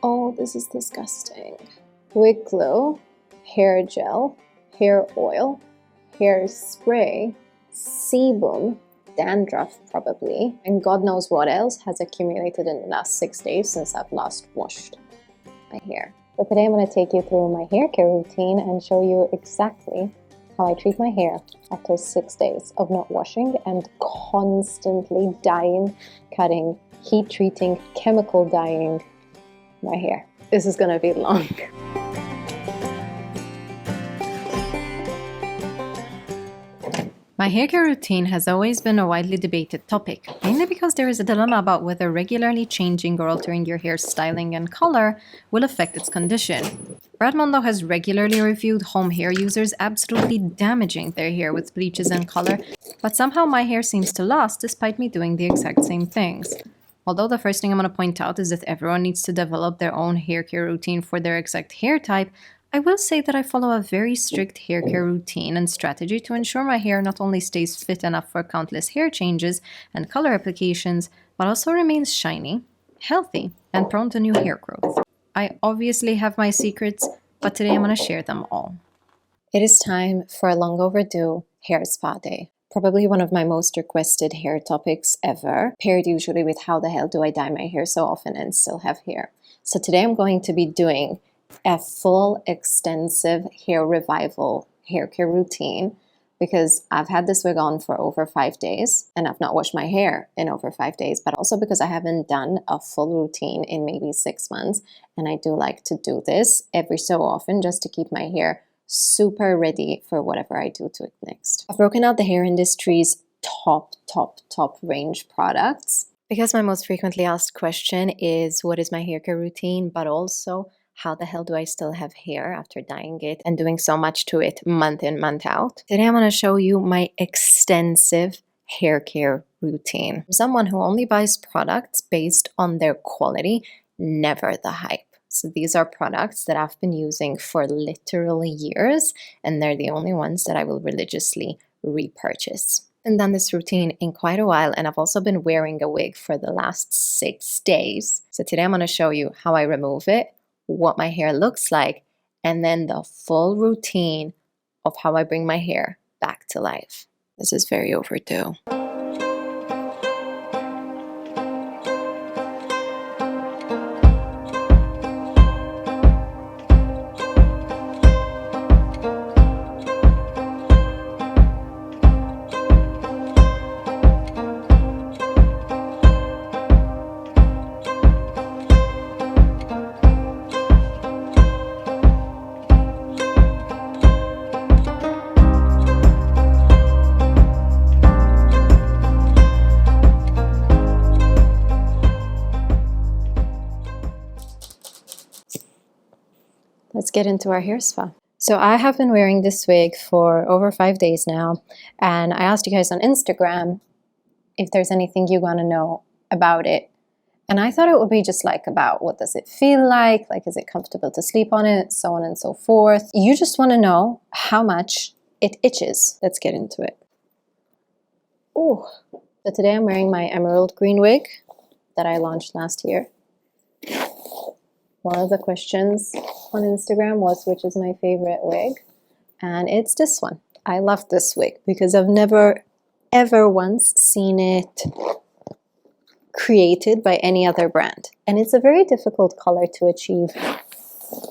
Oh, this is disgusting. Wig glue, hair gel, hair oil, hair spray, sebum, dandruff probably, and God knows what else has accumulated in the last 6 days since I've last washed my hair. So today I'm going to take you through my hair care routine and show you exactly how I treat my hair after 6 days of not washing and constantly dyeing, cutting, heat treating, chemical dyeing my hair. This is gonna be long. My hair care routine has always been a widely debated topic, mainly because there is a dilemma about whether regularly changing or altering your hair styling and color will affect its condition. Brad Mondo has regularly reviewed home hair users absolutely damaging their hair with bleaches and color, but somehow my hair seems to last despite me doing the exact same things. Although the first thing I'm going to point out is that everyone needs to develop their own hair care routine for their exact hair type, I will say that I follow a very strict hair care routine and strategy to ensure my hair not only stays fit enough for countless hair changes and color applications, but also remains shiny, healthy, and prone to new hair growth. I obviously have my secrets, but today I'm going to share them all. It is time for a long overdue hair spa day. Probably one of my most requested hair topics ever, paired usually with how the hell do I dye my hair so often and still have hair. So today I'm going to be doing a full extensive hair revival hair care routine because I've had this wig on for over 5 days and I've not washed my hair in over 5 days, but also because I haven't done a full routine in maybe 6 months, and I do like to do this every so often just to keep my hair super ready for whatever I do to it next. I've broken out the hair industry's top range products because my most frequently asked question is what is my hair care routine, but also how the hell do I still have hair after dyeing it and doing so much to it month in, month out? Today I'm going to show you my extensive hair care routine. I'm someone who only buys products based on their quality, never the hype. So these are products that I've been using for literally years, and they're the only ones that I will religiously repurchase. I've done this routine in quite a while, and I've also been wearing a wig for the last 6 days. So today I'm going to show you how I remove it, what my hair looks like, and then the full routine of how I bring my hair back to life. This is very overdue. Let's get into our hair spa. So I have been wearing this wig for over 5 days now, and I asked you guys on Instagram if there's anything you want to know about it. And I thought it would be just like about what does it feel like is it comfortable to sleep on it, so on and so forth. You just want to know how much it itches. Let's get into it. Ooh. So today I'm wearing my emerald green wig that I launched last year. One of the questions on Instagram was which is my favorite wig, and it's this one. I love this wig because I've never ever once seen it created by any other brand, and it's a very difficult color to achieve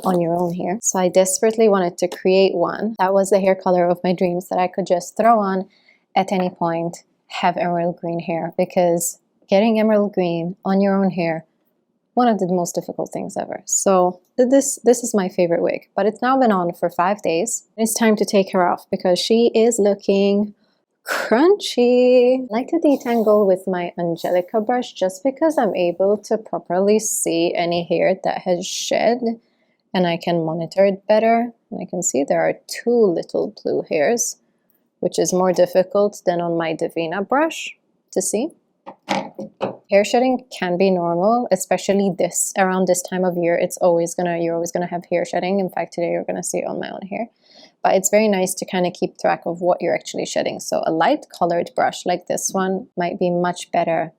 on your own hair. So I desperately wanted to create one that was the hair color of my dreams that I could just throw on at any point, have emerald green hair, because getting emerald green on your own hair, one of the most difficult things ever. So this is my favorite wig, but it's now been on for 5 days. It's time to take her off because she is looking crunchy. I like to detangle with my Angelica brush just because I'm able to properly see any hair that has shed and I can monitor it better. And I can see there are 2 little blue hairs, which is more difficult than on my Divina brush to see. Hair shedding can be normal, especially around this time of year. You're always gonna have hair shedding. In fact, today you're gonna see it on my own hair. But it's very nice to kind of keep track of what you're actually shedding. So a light colored brush like this one might be much better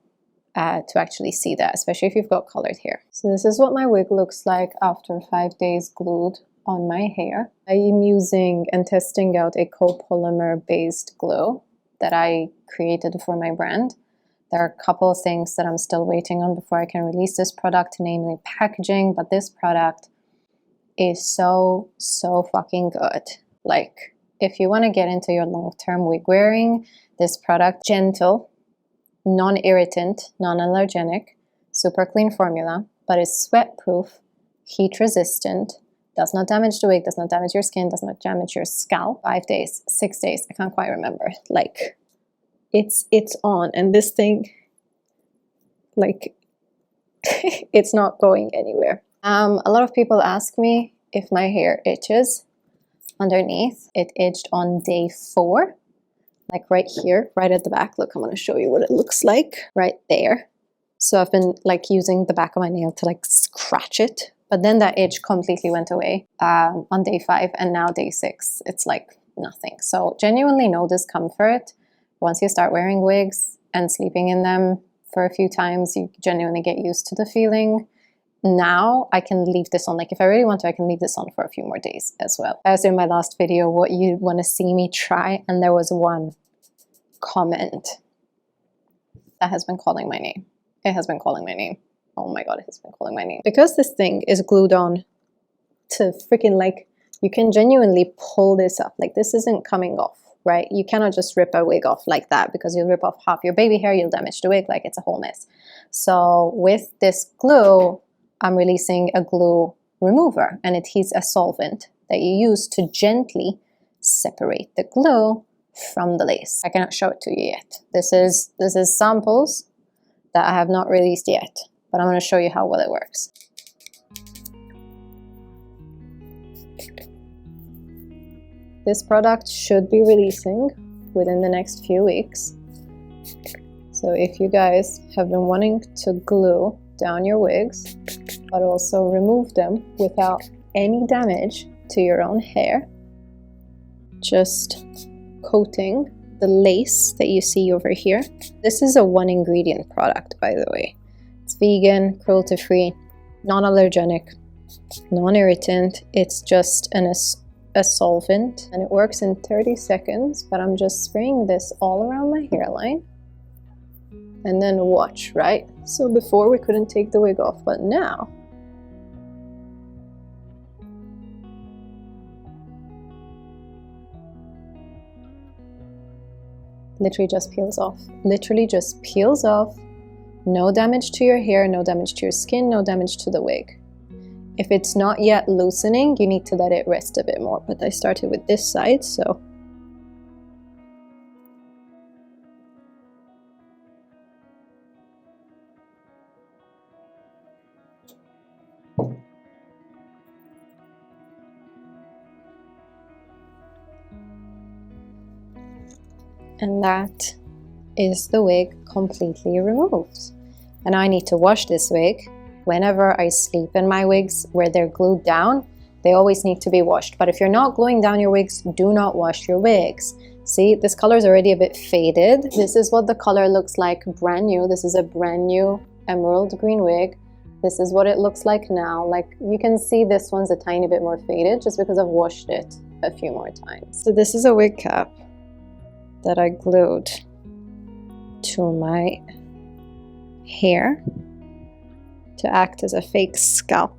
to actually see that, especially if you've got colored hair. So this is what my wig looks like after 5 days glued on my hair. I am using and testing out a copolymer based glue that I created for my brand. There are a couple of things that I'm still waiting on before I can release this product, namely packaging, but this product is so fucking good. Like, if you want to get into your long-term wig wearing, this product, gentle, non-irritant, non-allergenic, super clean formula, but is sweat-proof, heat-resistant, does not damage the wig, does not damage your skin, does not damage your scalp. 5 days, 6 days, I can't quite remember. Like, it's on, and this thing, like, it's not going anywhere. A lot of people ask me if my hair itches underneath. It itched on day 4, like right here, right at the back. Look, I'm going to show you what it looks like right there. So I've been like using the back of my nail to like scratch it, but then that itch completely went away on day 5, and now day 6, it's like nothing. So genuinely no discomfort. Once you start wearing wigs and sleeping in them for a few times, you genuinely get used to the feeling. Now I can leave this on, like if I really want to, I can leave this on for a few more days as well. I was in my last video what you want to see me try, and there was one comment that has been calling my name. It has been calling my name. Oh my god, it has been calling my name. Because this thing is glued on to freaking, like, you can genuinely pull this up. Like, this isn't coming off, right? You cannot just rip a wig off like that, because you'll rip off half your baby hair, you'll damage the wig, like it's a whole mess. So with this glue, I'm releasing a glue remover, and it is a solvent that you use to gently separate the glue from the lace. I cannot show it to you yet. This is samples that I have not released yet, but I'm going to show you how well it works. This product should be releasing within the next few weeks. So if you guys have been wanting to glue down your wigs, but also remove them without any damage to your own hair, just coating the lace that you see over here. This is a 1-ingredient product, by the way. It's vegan, cruelty-free, non-allergenic, non-irritant. It's just a solvent, and it works in 30 seconds, but I'm just spraying this all around my hairline. And then watch, right? So before we couldn't take the wig off, but now literally just peels off. Literally just peels off. No damage to your hair, no damage to your skin, no damage to the wig. If it's not yet loosening, you need to let it rest a bit more. But I started with this side, so. And that is the wig completely removed. And I need to wash this wig. Whenever I sleep in my wigs where they're glued down, they always need to be washed. But if you're not gluing down your wigs, do not wash your wigs. See, this color is already a bit faded. This is what the color looks like brand new. This is a brand new emerald green wig. This is what it looks like now. Like, you can see this one's a tiny bit more faded just because I've washed it a few more times. So this is a wig cap that I glued to my hair to act as a fake scalp.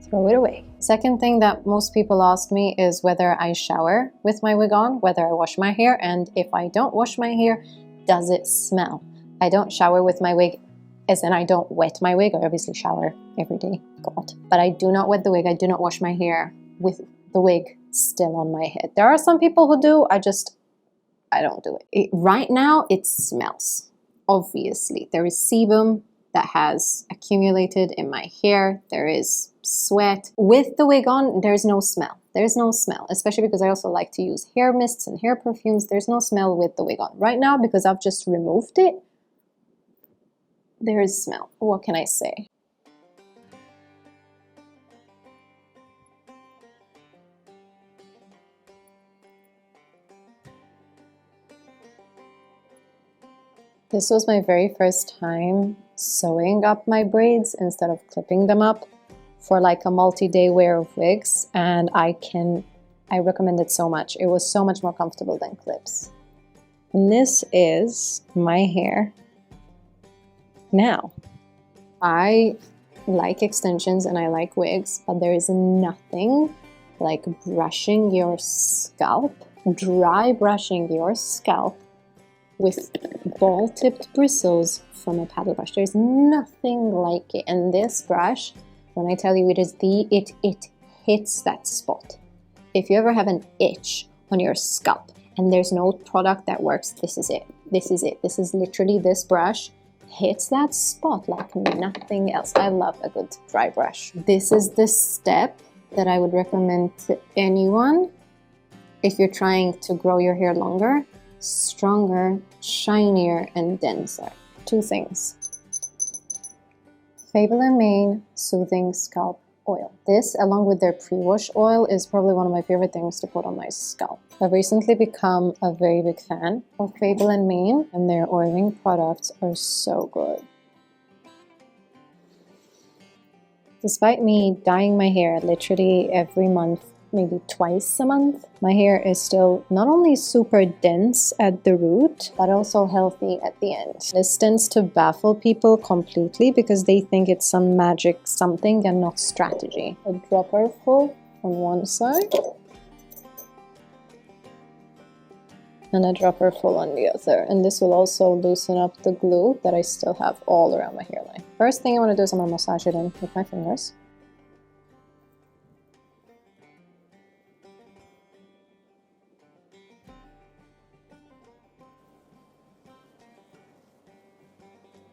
Throw it away. Second thing that most people ask me is whether I shower with my wig on, whether I wash my hair, and if I don't wash my hair, does it smell? I don't shower with my wig, as in I don't wet my wig. I obviously shower every day, God. But I do not wet the wig. I do not wash my hair with the wig still on my head. There are some people who do. I don't do it. Right now, it smells. Obviously, there is sebum that has accumulated in my hair. There is sweat. With the wig on, there's no smell. There's no smell, especially because I also like to use hair mists and hair perfumes. There's no smell with the wig on. Right now, because I've just removed it, there is smell. What can I say? This was my very first time sewing up my braids instead of clipping them up for like a multi-day wear of wigs, and I recommend it so much. It was so much more comfortable than clips. And this is my hair now. I like extensions and I like wigs, but there is nothing like brushing your scalp, dry brushing your scalp with ball-tipped bristles from a paddle brush. There's nothing like it. And this brush, when I tell you it is it hits that spot. If you ever have an itch on your scalp and there's no product that works, this is it. This is it. This is literally, this brush hits that spot like nothing else. I love a good dry brush. This is the step that I would recommend to anyone if you're trying to grow your hair longer, stronger, shinier, and denser. Two things. Fable and Mane Soothing Scalp Oil. This, along with their pre-wash oil, is probably one of my favorite things to put on my scalp. I've recently become a very big fan of Fable and Mane, and their oiling products are so good. Despite me dyeing my hair literally every month, maybe twice a month, my hair is still not only super dense at the root, but also healthy at the end. This tends to baffle people completely because they think it's some magic something and not strategy. A dropper full on one side, and a dropper full on the other. And this will also loosen up the glue that I still have all around my hairline. First thing I want to do is I'm going to massage it in with my fingers.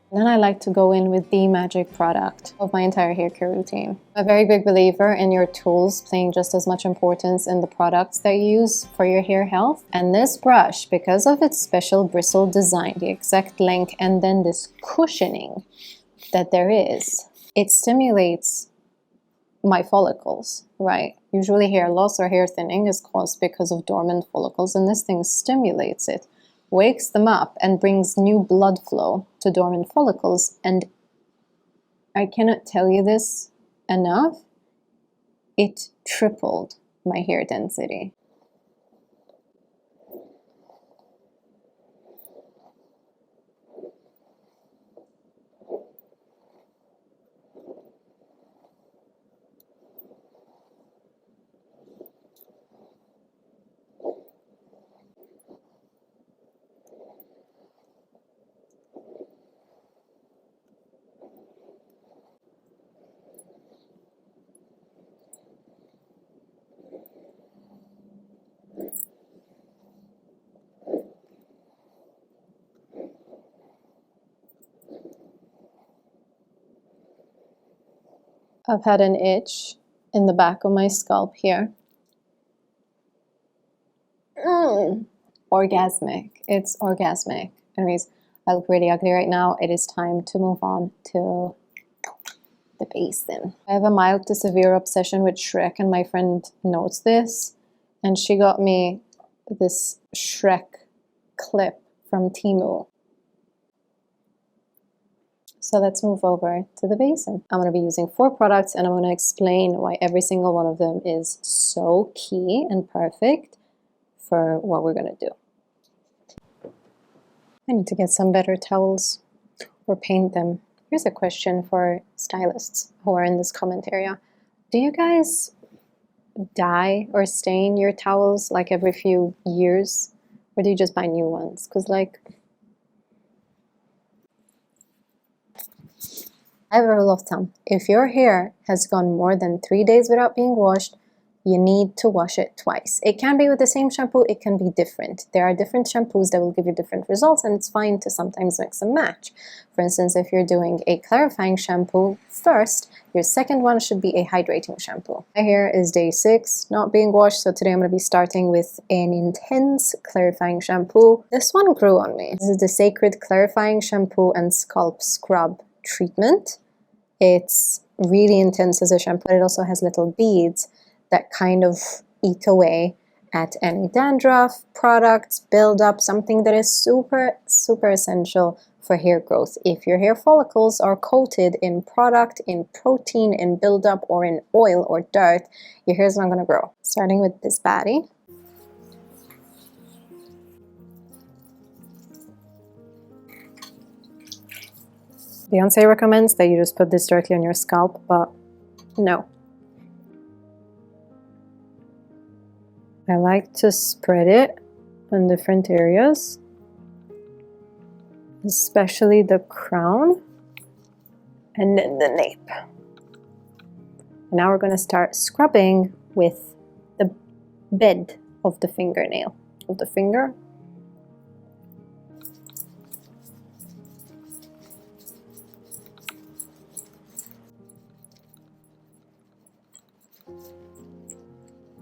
And then I like to go in with the magic product of my entire hair care routine. I'm a very big believer in your tools playing just as much importance in the products that you use for your hair health. And this brush, because of its special bristle design, the exact length, and then this cushioning that there is, it stimulates my follicles, right? Usually hair loss or hair thinning is caused because of dormant follicles, and this thing stimulates it, wakes them up, and brings new blood flow to dormant follicles. And I cannot tell you this enough, it tripled my hair density. I've had an itch in the back of my scalp here. Orgasmic. It's orgasmic. Anyways, I look really ugly right now. It is time to move on to the basin. I have a mild to severe obsession with Shrek, and my friend knows this, and she got me this Shrek clip from Temu. So let's move over to the basin. I'm going to be using 4 products, and I'm going to explain why every single one of them is so key and perfect for what we're going to do. I need to get some better towels or paint them. Here's a question for stylists who are in this comment area. Do you guys dye or stain your towels like every few years, or do you just buy new ones? Because like, I have a rule of thumb. If your hair has gone more than 3 days without being washed, you need to wash it twice. It can be with the same shampoo, it can be different. There are different shampoos that will give you different results, and it's fine to sometimes mix and match. For instance, if you're doing a clarifying shampoo first, your second one should be a hydrating shampoo. My hair is day 6, not being washed, so today I'm going to be starting with an intense clarifying shampoo. This one grew on me. This is the Sacred Clarifying Shampoo and Scalp Scrub Treatment. It's really intense as a shampoo, but it also has little beads that kind of eat away at any dandruff, products, buildup, something that is super, super essential for hair growth. If your hair follicles are coated in product, in protein, in buildup, or in oil or dirt, your hair is not going to grow. Starting with this baddie. Beyonce recommends that you just put this directly on your scalp, but no. I like to spread it on different areas, especially the crown and then the nape. And now we're going to start scrubbing with the bed of the fingernail, of the finger.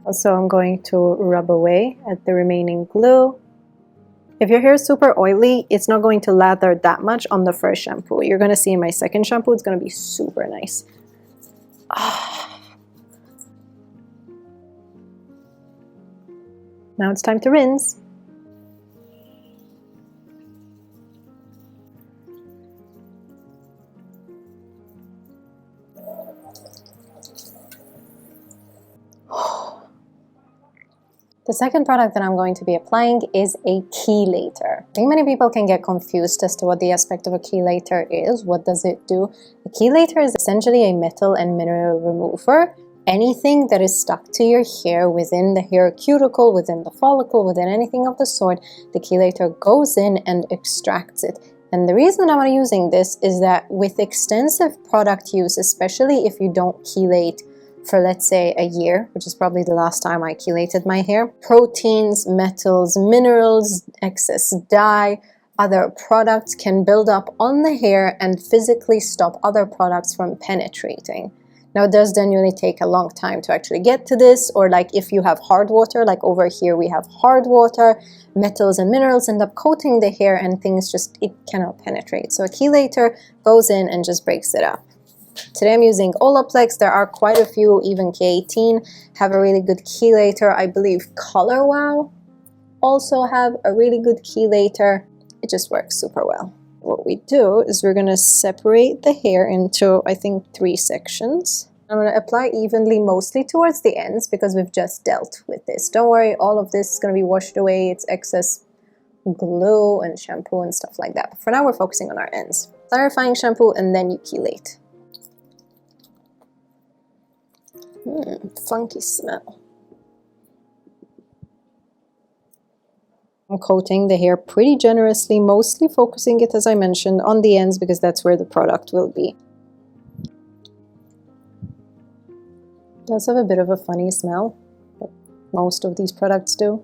Also, I'm going to rub away at the remaining glue. If your hair is super oily, it's not going to lather that much on the first shampoo. You're going to see in my second shampoo, it's going to be super nice. Now it's time to rinse. The second product that I'm going to be applying is a chelator. I think many people can get confused as to what the aspect of a chelator is. What does it do? A chelator is essentially a metal and mineral remover. Anything that is stuck to your hair within the hair cuticle, within the follicle, within anything of the sort, the chelator goes in and extracts it. And the reason I'm using this is that with extensive product use, especially if you don't chelate for, let's say, a year, which is probably the last time I chelated my hair, proteins, metals, minerals, excess dye, other products can build up on the hair and physically stop other products from penetrating. Now, it does genuinely take a long time to actually get to this, or like if you have hard water, like over here we have hard water, metals and minerals end up coating the hair and things just, it cannot penetrate. So a chelator goes in and just breaks it up. Today I'm using Olaplex. There are quite a few, even K18 have a really good chelator. I believe Color Wow also have a really good chelator. It just works super well. What we do is we're going to separate the hair into, I think, 3 sections. I'm going to apply evenly, mostly towards the ends, because we've just dealt with this. Don't worry, all of this is going to be washed away. It's excess glue and shampoo and stuff like that. But for now, we're focusing on our ends. Clarifying shampoo, and then you chelate. Funky smell. I'm coating the hair pretty generously, mostly focusing it, as I mentioned, on the ends because that's where the product will be. It does have a bit of a funny smell, but most of these products do.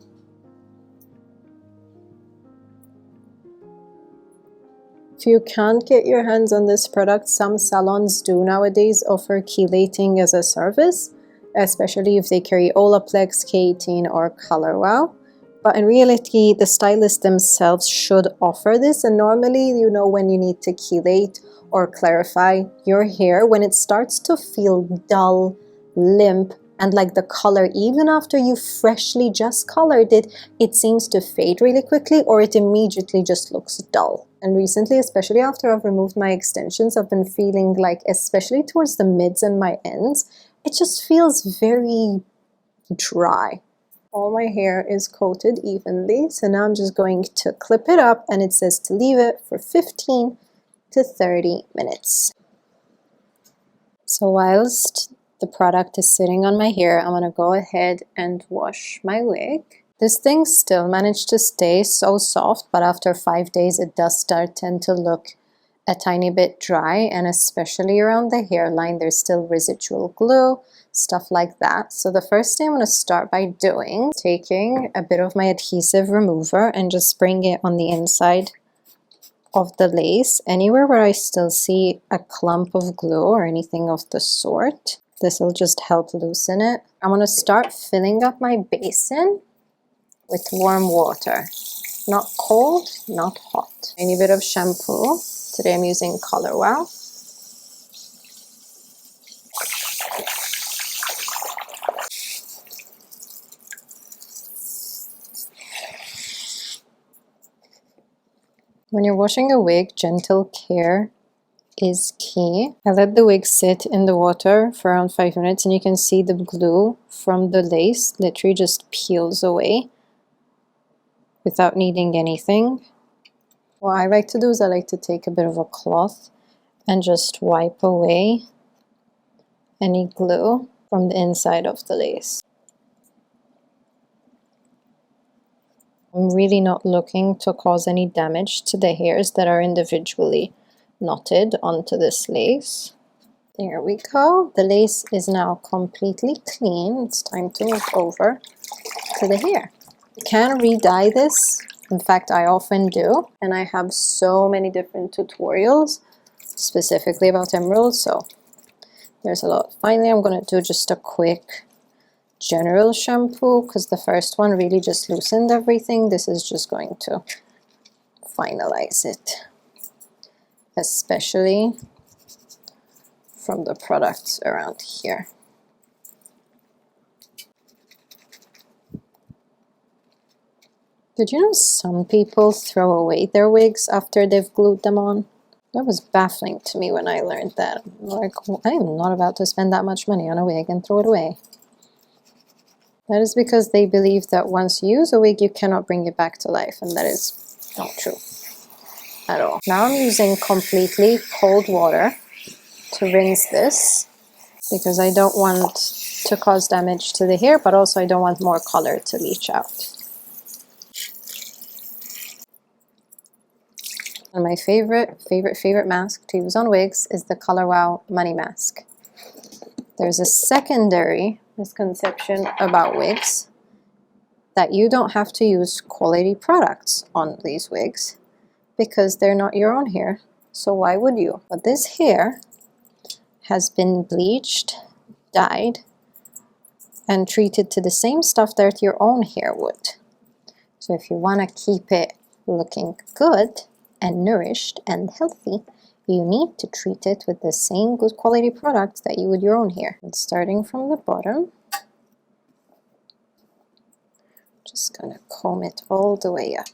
If you can't get your hands on this product, some salons do nowadays offer chelating as a service, especially if they carry Olaplex, K18, or Color Wow. But in reality, the stylists themselves should offer this, and normally you know when you need to chelate or clarify your hair, when it starts to feel dull, limp, and like the color, even after you freshly just colored it, it seems to fade really quickly, or it immediately just looks dull. And recently, especially after I've removed my extensions, I've been feeling like, especially towards the mids and my ends, it just feels very dry. All my hair is coated evenly, so now I'm just going to clip it up, and it says to leave it for 15 to 30 minutes. So whilst the product is sitting on my hair, I'm going to go ahead and wash my wig. This thing still managed to stay so soft, but after 5 days it does tend to look a tiny bit dry, and especially around the hairline there's still residual glue, stuff like that. So the first thing I'm going to start by doing, taking a bit of my adhesive remover and just spraying it on the inside of the lace, anywhere where I still see a clump of glue or anything of the sort. This will just help loosen it. I'm going to start filling up my basin with warm water. Not cold, not hot. Any bit of shampoo. Today I'm using Color Wow. When you're washing a wig, gentle care is key. I let the wig sit in the water for around 5 minutes and you can see the glue from the lace literally just peels away without needing anything. What I like to do is I like to take a bit of a cloth and just wipe away any glue from the inside of the lace. I'm really not looking to cause any damage to the hairs that are individually knotted onto this lace. There we go. The lace is now completely clean. It's time to move over to the hair. You can re-dye this. In fact, I often do, and I have so many different tutorials specifically about emeralds, so there's a lot. Finally, I'm going to do just a quick general shampoo because the first one really just loosened everything. This is just going to finalize it, especially from the products around here. Did you know some people throw away their wigs after they've glued them on? That was baffling to me when I learned that. I'm like, I am not about to spend that much money on a wig and throw it away. That is because they believe that once you use a wig, you cannot bring it back to life, and that is not true at all. Now I'm using completely cold water to rinse this because I don't want to cause damage to the hair, but also I don't want more color to leach out. And my favorite mask to use on wigs is the Color Wow Money Mask. There's a secondary misconception about wigs that you don't have to use quality products on these wigs because they're not your own hair, so why would you? But this hair has been bleached, dyed, and treated to the same stuff that your own hair would. So if you want to keep it looking good and nourished and healthy, you need to treat it with the same good quality products that you would your own hair. And starting from the bottom, just gonna comb it all the way up.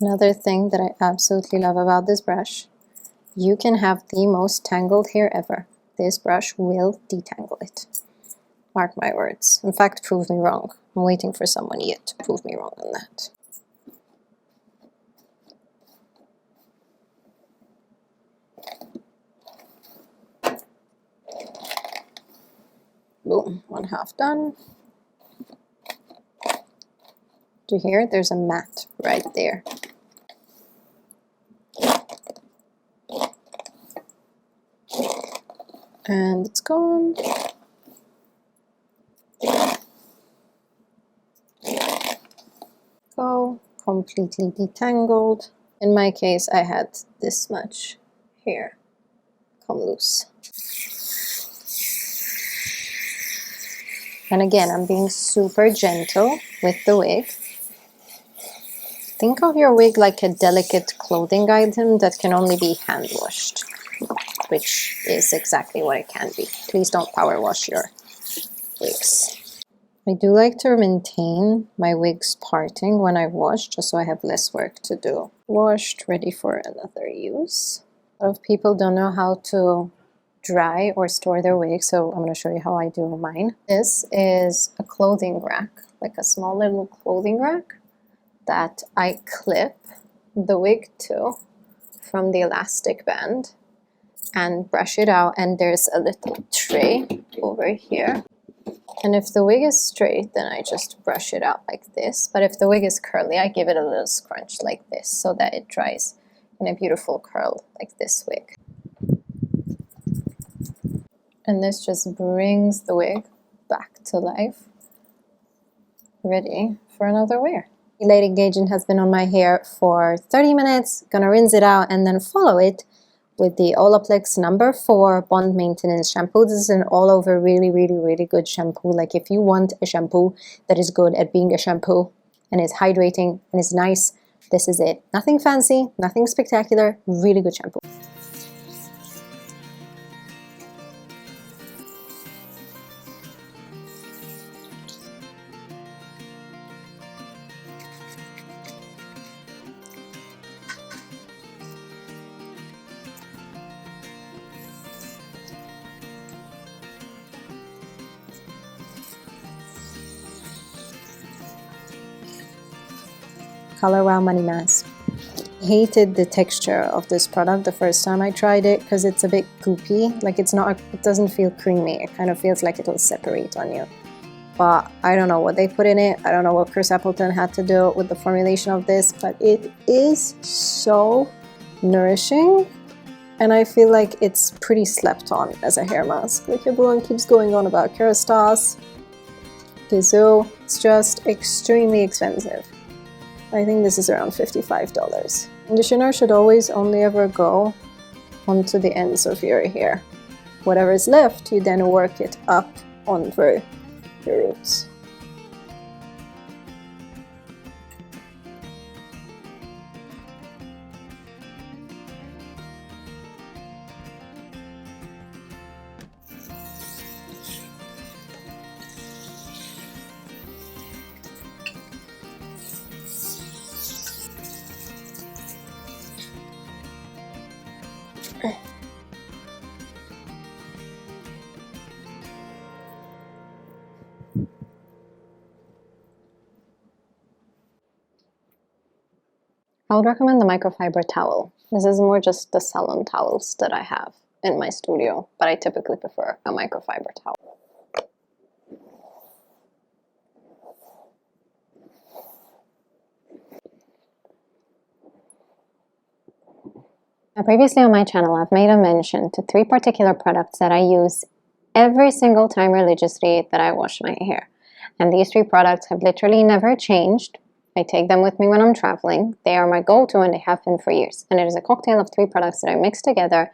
Another thing that I absolutely love about this brush, you can have the most tangled hair ever. This brush will detangle it. Mark my words. In fact, prove me wrong. I'm waiting for someone yet to prove me wrong on that. Boom, 1/2 done. Do you hear it? There's a mat right there. And it's gone. Go, completely detangled. In my case, I had this much hair come loose. And again, I'm being super gentle with the wig. Think of your wig like a delicate clothing item that can only be hand washed, which is exactly what it can be. Please don't power wash your wigs. I do like to maintain my wigs parting when I wash, just so I have less work to do. Washed, ready for another use. A lot of people don't know how to dry or store their wigs, so I'm going to show you how I do mine. This is a clothing rack, like a small little clothing rack that I clip the wig to from the elastic band and brush it out, and there's a little tray over here. And if the wig is straight, then I just brush it out like this. But if the wig is curly, I give it a little scrunch like this so that it dries in a beautiful curl like this wig. And this just brings the wig back to life, ready for another wear. Chelating agent has been on my hair for 30 minutes. Gonna rinse it out and then follow it with the Olaplex number 4 Bond Maintenance Shampoo. This is an all-over really good shampoo. Like, if you want a shampoo that is good at being a shampoo and is hydrating and is nice, this is it. Nothing fancy, nothing spectacular, really good shampoo. Color Wow Money Mask. Hated the texture of this product the first time I tried it because it's a bit goopy. Like it doesn't feel creamy. It kind of feels like it'll separate on you. But I don't know what they put in it. I don't know what Chris Appleton had to do with the formulation of this, but it is so nourishing. And I feel like it's pretty slept on as a hair mask. Like everyone keeps going on about Kerastase, Gizou. It's just extremely expensive. I think this is around $55. Conditioner should always only ever go onto the ends of your hair. Whatever is left, you then work it up onto your roots. I would recommend the microfiber towel. This is more just the salon towels that I have in my studio, but I typically prefer a microfiber towel. Now, previously on my channel, I've made a mention to 3 particular products that I use every single time religiously that I wash my hair. And these 3 products have literally never changed. I take them with me when I'm traveling. They are my go-to and they have been for years. And it is a cocktail of 3 products that I mix together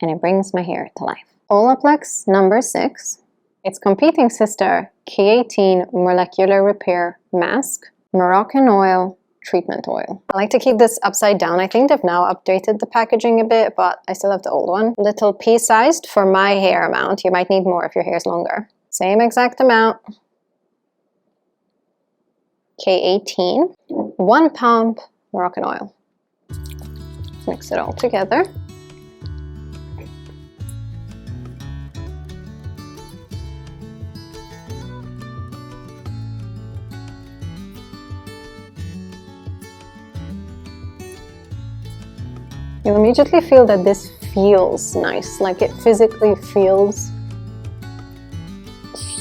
and it brings my hair to life. Olaplex number 6, its competing sister, K18 Molecular Repair Mask, Moroccan Oil, Treatment Oil. I like to keep this upside down. I think they've now updated the packaging a bit, but I still have the old one. Little pea-sized for my hair amount. You might need more if your hair is longer. Same exact amount. K18, 1 pump Moroccan oil. Mix it all together. You'll immediately feel that this feels nice, like it physically feels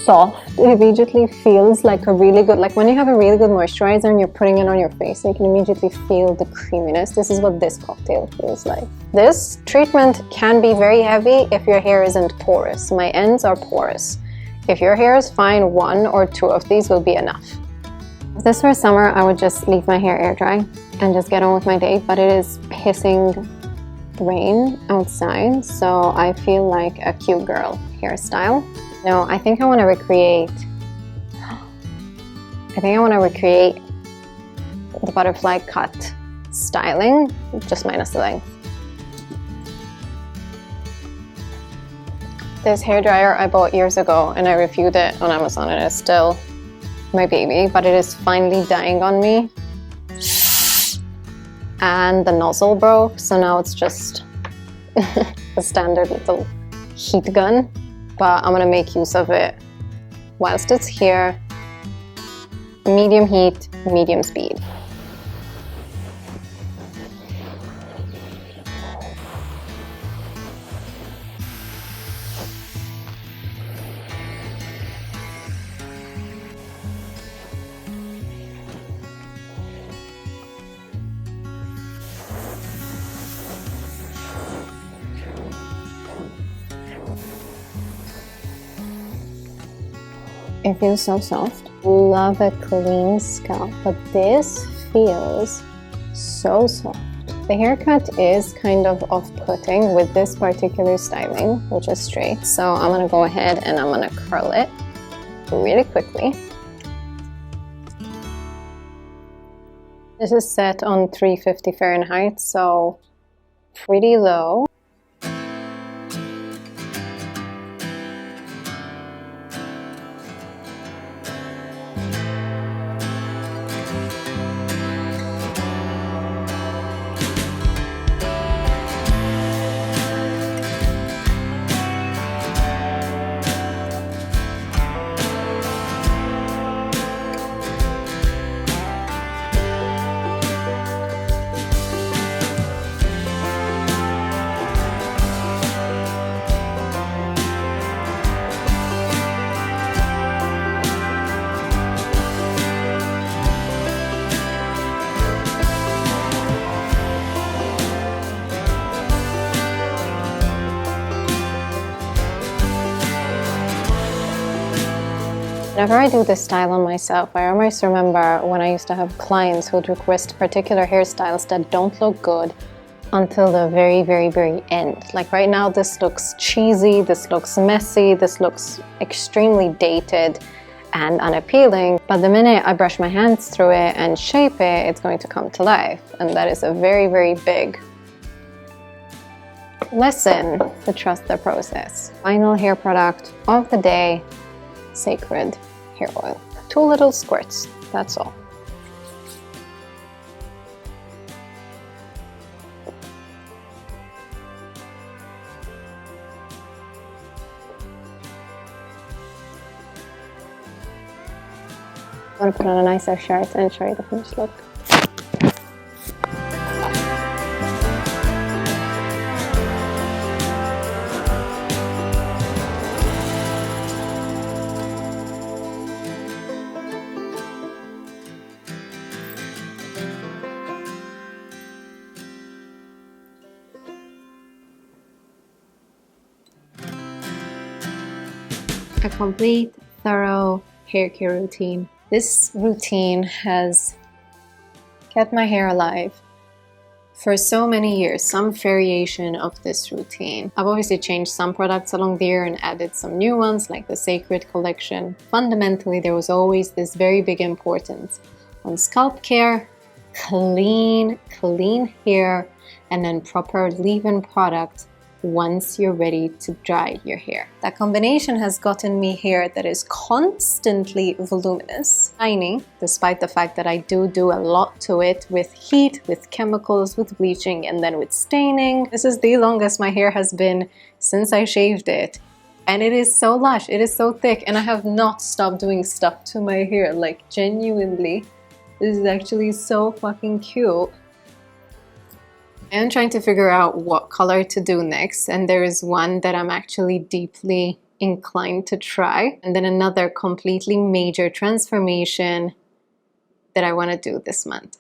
soft. It immediately feels like a really good, like when you have a really good moisturizer and you're putting it on your face, you can immediately feel the creaminess. This is what this cocktail feels like. This treatment can be very heavy if your hair isn't porous. My ends are porous. If your hair is fine, 1 or 2 of these will be enough. If this were summer, I would just leave my hair air dry and just get on with my day, but it is pissing rain outside, so I feel like a cute girl hairstyle. No, I think I want to recreate the butterfly cut styling, just minus the length. This hairdryer I bought years ago and I reviewed it on Amazon and it's still my baby, but it is finally dying on me. And the nozzle broke, so now it's just a standard little heat gun. But I'm gonna make use of it whilst it's here. Medium heat, medium speed. It feels so soft. Love a clean scalp, but this feels so soft. The haircut is kind of off-putting with this particular styling, which is straight. So I'm gonna go ahead and I'm gonna curl it really quickly. This is set on 350 Fahrenheit, so pretty low. Whenever I do this style on myself, I almost remember when I used to have clients who would request particular hairstyles that don't look good until the very, very, very end. Like right now, this looks cheesy, this looks messy, this looks extremely dated and unappealing. But the minute I brush my hands through it and shape it, it's going to come to life. And that is a very, very big lesson to trust the process. Final hair product of the day, Sacred hair oil. 2 little squirts, that's all. I'm gonna put on a nicer shirt and show you the finished look. A complete, thorough hair care routine. This routine has kept my hair alive for so many years, some variation of this routine. I've obviously changed some products along the year and added some new ones like the Sacred collection. Fundamentally, there was always this very big importance on scalp care, clean hair, and then proper leave-in product once you're ready to dry your hair. That combination has gotten me hair that is constantly voluminous, shiny, despite the fact that I do a lot to it with heat, with chemicals, with bleaching, and then with staining. This is the longest my hair has been since I shaved it. And it is so lush, it is so thick, and I have not stopped doing stuff to my hair. Like, genuinely, this is actually so fucking cute. I'm trying to figure out what color to do next, and there is one that I'm actually deeply inclined to try, and then another completely major transformation that I want to do this month.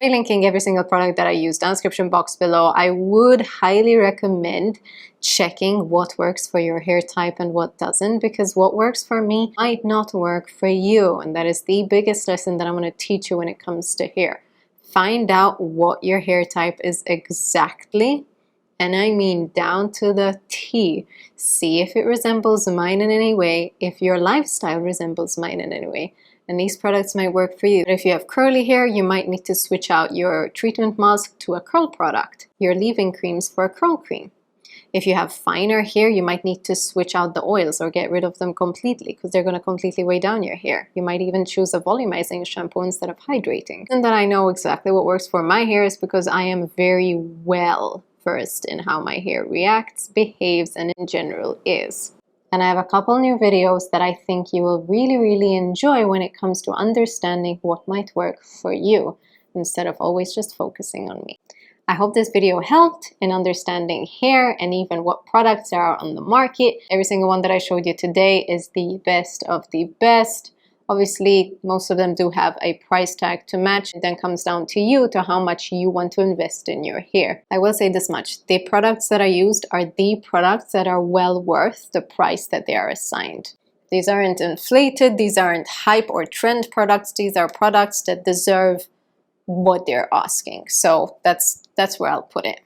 I'll be linking every single product that I use down in the description box below. I would highly recommend checking what works for your hair type and what doesn't, because what works for me might not work for you, and that is the biggest lesson that I'm going to teach you when it comes to hair. Find out what your hair type is exactly, and I mean down to the T. See if it resembles mine in any way, if your lifestyle resembles mine in any way, and these products might work for you. But if you have curly hair, you might need to switch out your treatment mask to a curl product, your leave-in creams for a curl cream. If you have finer hair, you might need to switch out the oils or get rid of them completely because they're going to completely weigh down your hair. You might even choose a volumizing shampoo instead of hydrating. And that I know exactly what works for my hair is because I am very well versed in how my hair reacts, behaves, and in general is. And I have a couple new videos that I think you will really enjoy when it comes to understanding what might work for you instead of always just focusing on me. I hope this video helped in understanding hair and even what products are on the market. Every single one that I showed you today is the best of the best. Obviously, most of them do have a price tag to match. It then comes down to you, to how much you want to invest in your hair. I will say this much. The products that I used are the products that are well worth the price that they are assigned. These aren't inflated. These aren't hype or trend products. These are products that deserve what they're asking. So that's where I'll put it.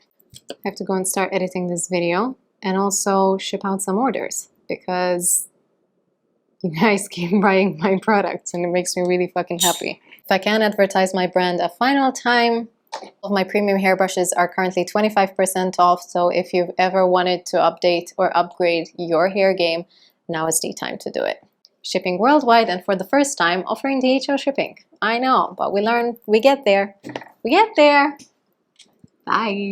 I have to go and start editing this video and also ship out some orders because you guys keep buying my products and it makes me really fucking happy. If I can advertise my brand a final time, all of my premium hairbrushes are currently 25% off. So if you've ever wanted to update or upgrade your hair game, now is the time to do it. Shipping worldwide, and for the first time offering DHL shipping. I know, but we get there. We get there. Bye.